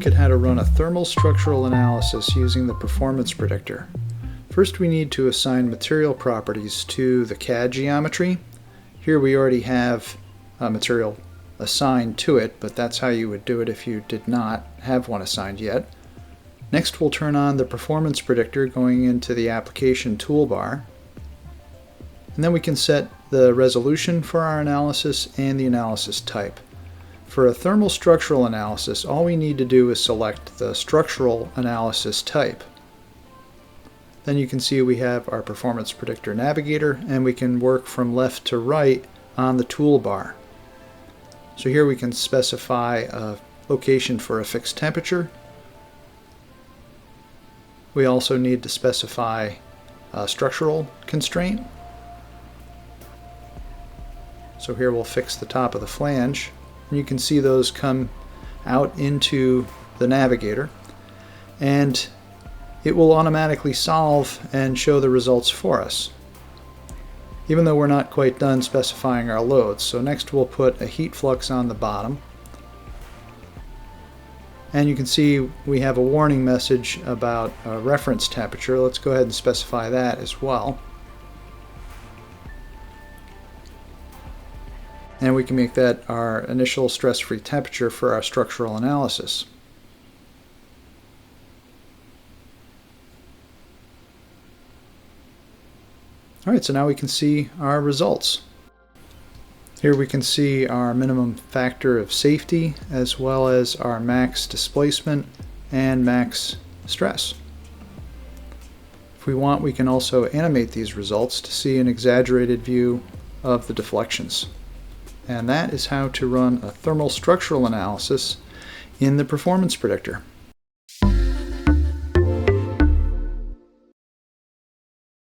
look at how to run a thermal structural analysis using the Performance Predictor. First, we need to assign material properties to the CAD geometry. Here we already have a material assigned to it, but that's how you would do it if you did not have one assigned yet. Next, we'll turn on the Performance Predictor going into the Application toolbar. And then we can set the resolution for our analysis and the analysis type. For a thermal structural analysis, all we need to do is select the structural analysis type. Then you can see we have our Performance Predictor navigator, and we can work from left to right on the toolbar. So here we can specify a location for a fixed temperature. We also need to specify a structural constraint. So here we'll fix the top of the flange. And you can see those come out into the navigator, and it will automatically solve and show the results for us, even though we're not quite done specifying our loads. So next we'll put a heat flux on the bottom, and you can see we have a warning message about a reference temperature. Let's go ahead and specify that as well. And we can make that our initial stress-free temperature for our structural analysis. Alright, so now we can see our results. Here we can see our minimum factor of safety, as well as our max displacement and max stress. If we want, we can also animate these results to see an exaggerated view of the deflections. And that is how to run a thermal structural analysis in the Performance Predictor.